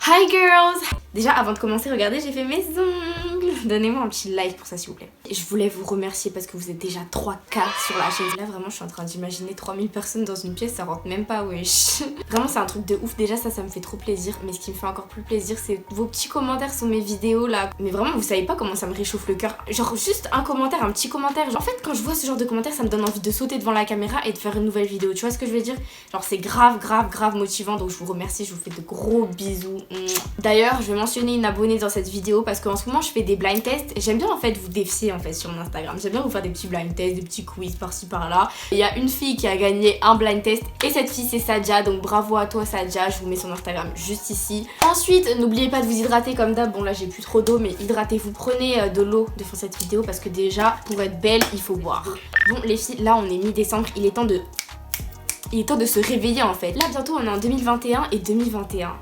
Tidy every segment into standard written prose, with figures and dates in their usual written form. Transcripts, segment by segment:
Hi girls! Déjà avant de commencer, regardez, j'ai fait mes ongles. Donnez-moi un petit like pour ça s'il vous plaît. Je voulais vous remercier parce que vous êtes déjà 3K sur la chaîne. Là vraiment je suis en train d'imaginer 3000 personnes dans une pièce, ça rentre même pas, wesh. Vraiment c'est un truc de ouf, déjà ça me fait trop plaisir. Mais ce qui me fait encore plus plaisir c'est vos petits commentaires sur mes vidéos là. Mais vraiment vous savez pas comment ça me réchauffe le cœur. Genre juste un commentaire, un petit commentaire. En fait quand je vois ce genre de commentaires ça me donne envie de sauter devant la caméra et de faire une nouvelle vidéo. Tu vois ce que je veux dire? Genre c'est grave motivant, donc je vous remercie, je vous fais de gros bisous. D'ailleurs je vais mentionner une abonnée dans cette vidéo parce qu'en ce moment je fais des blind tests. J'aime bien en fait vous défier en fait sur mon Instagram. J'aime bien vous faire des petits blind tests, des petits quiz par-ci par-là. Il y a une fille qui a gagné un blind test et cette fille c'est Sadia, donc bravo à toi Sadia, je vous mets son Instagram juste ici. Ensuite n'oubliez pas de vous hydrater comme d'hab. Bon là j'ai plus trop d'eau mais hydratez-vous, prenez de l'eau devant cette vidéo parce que déjà pour être belle il faut boire. Bon les filles, là on est mi-décembre, il est temps de se réveiller en fait. Là bientôt on est en 2021 et 2021.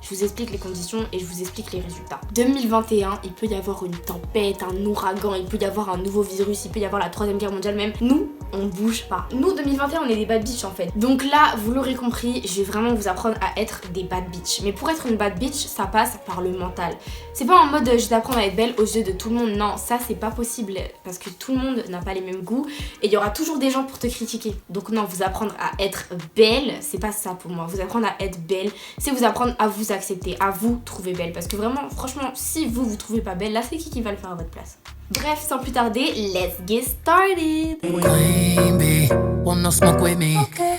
Je vous explique les conditions et je vous explique les résultats. 2021, il peut y avoir une tempête, un ouragan, il peut y avoir un nouveau virus, il peut y avoir la 3e guerre mondiale même. Nous, on bouge pas. Nous 2021 on est des bad bitch en fait. Donc là, vous l'aurez compris, je vais vraiment vous apprendre à être des bad bitch. Mais pour être une bad bitch, ça passe par le mental. C'est pas en mode je vais apprendre à être belle aux yeux de tout le monde. Non, ça c'est pas possible parce que tout le monde n'a pas les mêmes goûts et il y aura toujours des gens pour te critiquer. Donc non, vous apprendre à être belle, c'est pas ça pour moi. Vous apprendre à être belle, c'est vous apprendre à vous accepter, à vous trouver belle. Parce que vraiment, franchement, si vous trouvez pas belle, là c'est qui va le faire à votre place? Bref, sans plus tarder, let's get started.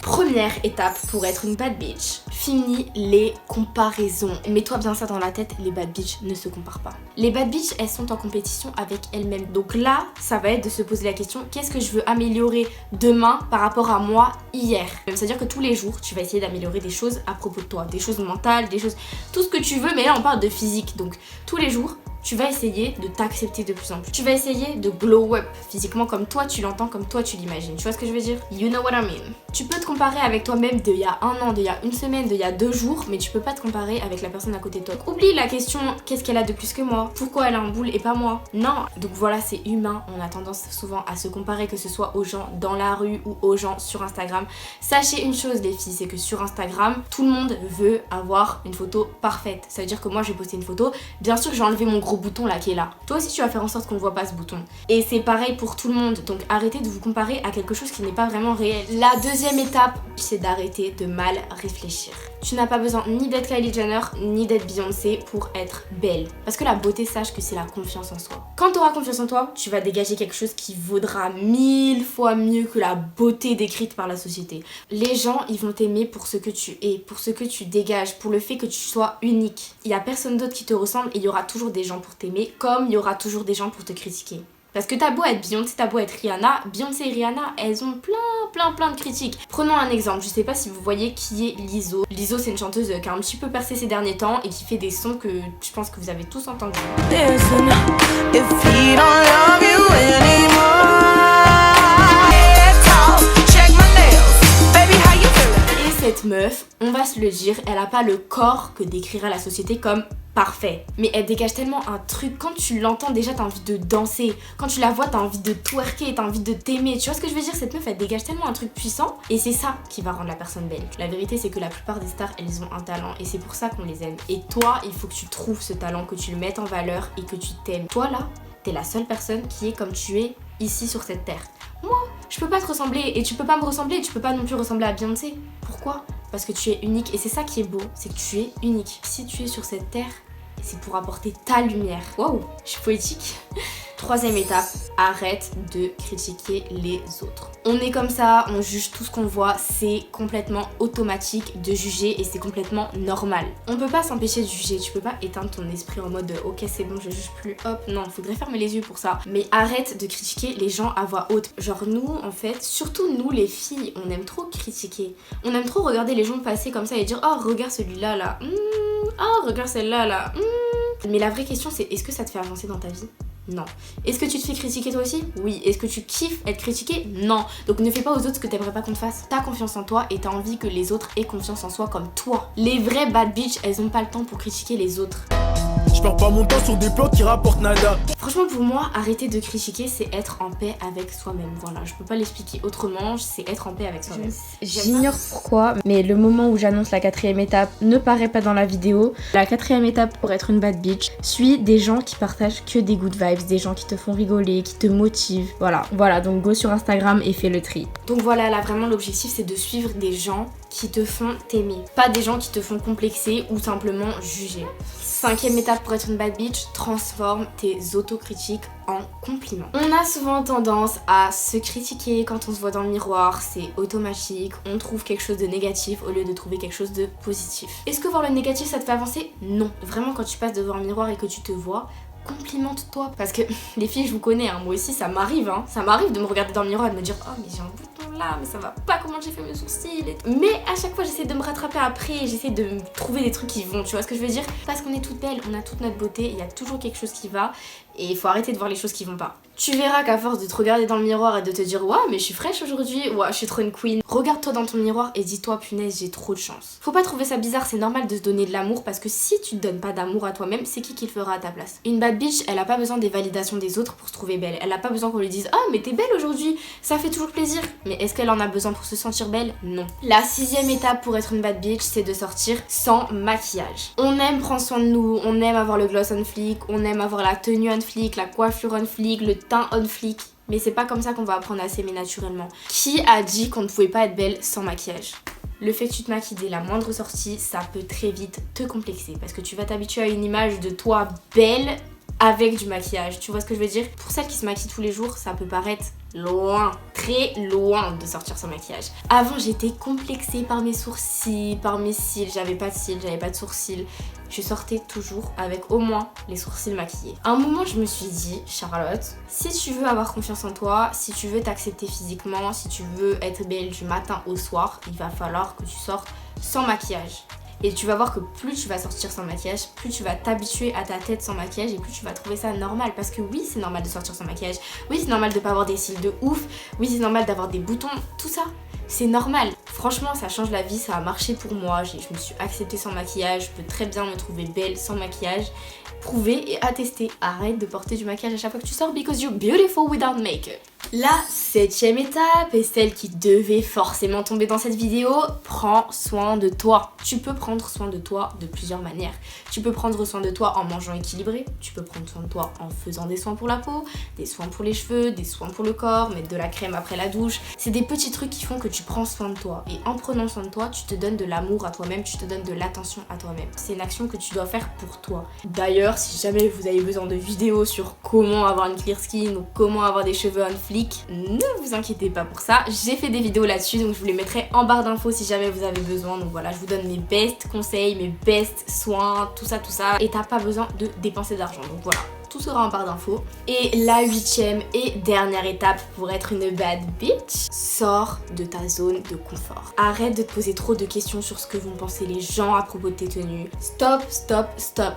Première étape pour être une bad bitch, finis les comparaisons. Mets-toi bien ça dans la tête, les bad bitch ne se comparent pas. Les bad bitch, elles sont en compétition avec elles-mêmes. Donc là, ça va être de se poser la question, qu'est-ce que je veux améliorer demain par rapport à moi hier? C'est-à-dire que tous les jours, tu vas essayer d'améliorer des choses à propos de toi, des choses mentales, des choses, tout ce que tu veux, mais là on parle de physique. Donc tous les jours, tu vas essayer de t'accepter de plus en plus. Tu vas essayer de glow up physiquement comme toi tu l'entends, comme toi tu l'imagines. Tu vois ce que je veux dire? You know what I mean. Tu peux te comparer avec toi-même d'il y a un an, d'il y a une semaine, d'il y a 2 jours, mais tu peux pas te comparer avec la personne à côté de toi. Donc, oublie la question qu'est-ce qu'elle a de plus que moi? Pourquoi elle a un boule et pas moi? Non. Donc voilà, c'est humain. On a tendance souvent à se comparer, que ce soit aux gens dans la rue ou aux gens sur Instagram. Sachez une chose les filles, c'est que sur Instagram, tout le monde veut avoir une photo parfaite. Ça veut dire que moi je vais poster une photo, bien sûr j'ai enlevé mon gros bouton là qui est là. Toi aussi tu vas faire en sorte qu'on voit pas ce bouton. Et c'est pareil pour tout le monde. Donc arrêtez de vous comparer à quelque chose qui n'est pas vraiment réel. La deuxième étape, c'est d'arrêter de mal réfléchir. Tu n'as pas besoin ni d'être Kylie Jenner ni d'être Beyoncé pour être belle. Parce que la beauté, sache que c'est la confiance en soi. Quand tu auras confiance en toi, tu vas dégager quelque chose qui vaudra 1000 fois mieux que la beauté décrite par la société. Les gens, ils vont t'aimer pour ce que tu es, pour ce que tu dégages, pour le fait que tu sois unique. Il n'y a personne d'autre qui te ressemble et il y aura toujours des gens pour t'aimer comme il y aura toujours des gens pour te critiquer. Parce que t'as beau être Beyoncé, t'as beau être Rihanna, Beyoncé et Rihanna, elles ont plein de critiques. Prenons un exemple, je sais pas si vous voyez qui est Lizzo. Lizzo c'est une chanteuse qui a un petit peu percé ces derniers temps et qui fait des sons que je pense que vous avez tous entendus. Cette meuf, on va se le dire, elle a pas le corps que décrira la société comme parfait. Mais elle dégage tellement un truc, quand tu l'entends déjà t'as envie de danser, quand tu la vois t'as envie de twerker, t'as envie de t'aimer. Tu vois ce que je veux dire? Cette meuf elle dégage tellement un truc puissant et c'est ça qui va rendre la personne belle. La vérité c'est que la plupart des stars elles ont un talent et c'est pour ça qu'on les aime. Et toi il faut que tu trouves ce talent, que tu le mettes en valeur et que tu t'aimes. Toi là, t'es la seule personne qui est comme tu es ici sur cette terre. Moi, je peux pas te ressembler et tu peux pas me ressembler et tu peux pas non plus ressembler à Beyoncé. Pourquoi? Parce que tu es unique et c'est ça qui est beau, c'est que tu es unique. Si tu es sur cette terre, c'est pour apporter ta lumière. Waouh, je suis poétique. Troisième étape, arrête de critiquer les autres. On est comme ça, on juge tout ce qu'on voit, c'est complètement automatique de juger et c'est complètement normal. On peut pas s'empêcher de juger, tu peux pas éteindre ton esprit en mode ok c'est bon je juge plus, hop, non, faudrait fermer les yeux pour ça. Mais arrête de critiquer les gens à voix haute. Genre nous en fait, surtout nous les filles, on aime trop critiquer. On aime trop regarder les gens passer comme ça et dire oh regarde celui-là là, oh regarde celle-là là. Mais la vraie question c'est est-ce que ça te fait avancer dans ta vie? Non. Est-ce que tu te fais critiquer toi aussi? Oui. Est-ce que tu kiffes être critiqué? Non. Donc ne fais pas aux autres ce que t'aimerais pas qu'on te fasse. T'as confiance en toi et t'as envie que les autres aient confiance en soi comme toi. Les vraies bad bitch, elles ont pas le temps pour critiquer les autres. Je perds pas mon temps sur des plans qui rapportent nada. Franchement pour moi, arrêter de critiquer c'est être en paix avec soi-même. Voilà, je peux pas l'expliquer autrement, c'est être en paix avec soi-même. J'ignore pourquoi, mais le moment où j'annonce la 4e étape ne paraît pas dans la vidéo. La 4e étape pour être une bad bitch suit des gens qui partagent que des good vibes, des gens qui te font rigoler, qui te motivent. Voilà, donc go sur Instagram et fais le tri. Donc voilà, là vraiment l'objectif c'est de suivre des gens qui te font t'aimer, pas des gens qui te font complexer ou simplement juger. 5e étape pour être une bad bitch, transforme tes autocritiques en compliments. On a souvent tendance à se critiquer quand on se voit dans le miroir, c'est automatique, on trouve quelque chose de négatif au lieu de trouver quelque chose de positif. Est-ce que voir le négatif ça te fait avancer? Non. Vraiment quand tu passes devant un miroir et que tu te vois, complimente-toi. Parce que les filles, je vous connais, hein, moi aussi ça m'arrive. Ça m'arrive de me regarder dans le miroir et de me dire oh mais j'ai un bouton là, mais ça va pas, comment j'ai fait mes sourcils et tout. Mais à chaque fois j'essaie de me rattraper après et j'essaie de trouver des trucs qui vont, tu vois ce que je veux dire? Parce qu'on est toutes belles, on a toute notre beauté, il y a toujours quelque chose qui va et il faut arrêter de voir les choses qui vont pas. Tu verras qu'à force de te regarder dans le miroir et de te dire ouais mais je suis fraîche aujourd'hui, ouais je suis trop une queen, regarde-toi dans ton miroir et dis-toi punaise j'ai trop de chance. Faut pas trouver ça bizarre, c'est normal de se donner de l'amour parce que si tu te donnes pas d'amour à toi-même, c'est qui le fera à ta place? Une bad bitch, elle a pas besoin des validations des autres pour se trouver belle, elle a pas besoin qu'on lui dise oh mais t'es belle aujourd'hui, ça fait toujours plaisir. Mais est-ce qu'elle en a besoin pour se sentir belle? Non. La 6e étape pour être une bad bitch, c'est de sortir sans maquillage. On aime prendre soin de nous, on aime avoir le gloss on fleek, on aime avoir la tenue on fleek, la coiffure on fleek, le teint on fleek. Mais c'est pas comme ça qu'on va apprendre à s'aimer naturellement. Qui a dit qu'on ne pouvait pas être belle sans maquillage? Le fait que tu te maquilles dès la moindre sortie, ça peut très vite te complexer parce que tu vas t'habituer à une image de toi belle avec du maquillage. Tu vois ce que je veux dire? Pour celles qui se maquillent tous les jours, ça peut paraître loin, très loin de sortir sans maquillage. Avant, j'étais complexée par mes sourcils, par mes cils. J'avais pas de cils, j'avais pas de sourcils. Je sortais toujours avec au moins les sourcils maquillés. À un moment, je me suis dit, Charlotte, si tu veux avoir confiance en toi, si tu veux t'accepter physiquement, si tu veux être belle du matin au soir, il va falloir que tu sortes sans maquillage. Et tu vas voir que plus tu vas sortir sans maquillage, plus tu vas t'habituer à ta tête sans maquillage et plus tu vas trouver ça normal. Parce que oui, c'est normal de sortir sans maquillage. Oui, c'est normal de pas avoir des cils de ouf. Oui, c'est normal d'avoir des boutons. Tout ça, c'est normal. Franchement, ça change la vie, ça a marché pour moi. Je me suis acceptée sans maquillage. Je peux très bien me trouver belle sans maquillage. Prouver et attester. Arrête de porter du maquillage à chaque fois que tu sors because you're beautiful without makeup. La 7e étape est celle qui devait forcément tomber dans cette vidéo. Prends soin de toi. Tu peux prendre soin de toi de plusieurs manières. Tu peux prendre soin de toi en mangeant équilibré. Tu peux prendre soin de toi en faisant des soins pour la peau, des soins pour les cheveux, des soins pour le corps, mettre de la crème après la douche. C'est des petits trucs qui font que tu prends soin de toi. Et en prenant soin de toi, tu te donnes de l'amour à toi-même, tu te donnes de l'attention à toi-même. C'est une action que tu dois faire pour toi. D'ailleurs, si jamais vous avez besoin de vidéos sur comment avoir une clear skin ou comment avoir des cheveux on fleek, ne vous inquiétez pas pour ça, j'ai fait des vidéos là-dessus donc je vous les mettrai en barre d'infos si jamais vous avez besoin. Donc voilà, je vous donne mes best conseils, mes best soins, tout ça et t'as pas besoin de dépenser d'argent. Donc voilà, tout sera en barre d'infos. Et la 8e et dernière étape pour être une bad bitch, sors de ta zone de confort. Arrête de te poser trop de questions sur ce que vont penser les gens à propos de tes tenues. Stop.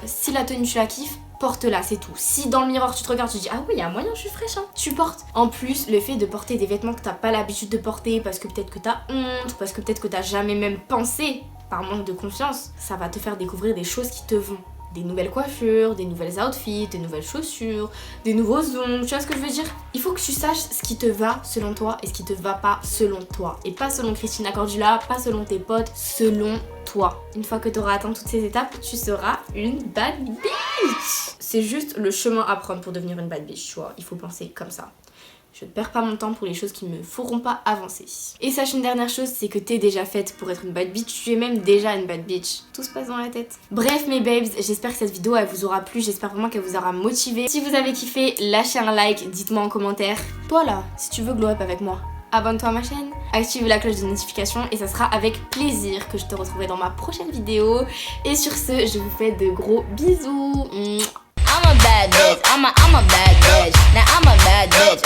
Si la tenue tu la kiffes, porte-la, c'est tout. Si dans le miroir tu te regardes, tu te dis ah oui, il y a moyen, je suis fraîche, hein, tu portes. En plus, le fait de porter des vêtements que t'as pas l'habitude de porter parce que peut-être que t'as honte, parce que peut-être que t'as jamais même pensé par manque de confiance, ça va te faire découvrir des choses qui te vont. Des nouvelles coiffures, des nouvelles outfits, des nouvelles chaussures, des nouveaux ongles, tu vois ce que je veux dire? Il faut que tu saches ce qui te va selon toi et ce qui te va pas selon toi. Et pas selon Christina Cordula, pas selon tes potes, selon toi. Une fois que tu auras atteint toutes ces étapes, tu seras une bad bitch. C'est juste le chemin à prendre pour devenir une bad bitch, tu vois. Il faut penser comme ça. Je ne perds pas mon temps pour les choses qui me feront pas avancer. Et sache une dernière chose, c'est que t'es déjà faite pour être une bad bitch. Tu es même déjà une bad bitch. Tout se passe dans la tête. Bref mes babes, j'espère que cette vidéo elle vous aura plu. J'espère vraiment qu'elle vous aura motivé. Si vous avez kiffé, lâchez un like, dites-moi en commentaire. Toi là, si tu veux glow up avec moi, abonne-toi à ma chaîne, active la cloche de notification et ça sera avec plaisir que je te retrouverai dans ma prochaine vidéo. Et sur ce, je vous fais de gros bisous. I'm a bad bitch. I'm a bad bitch. Now I'm a bad bitch.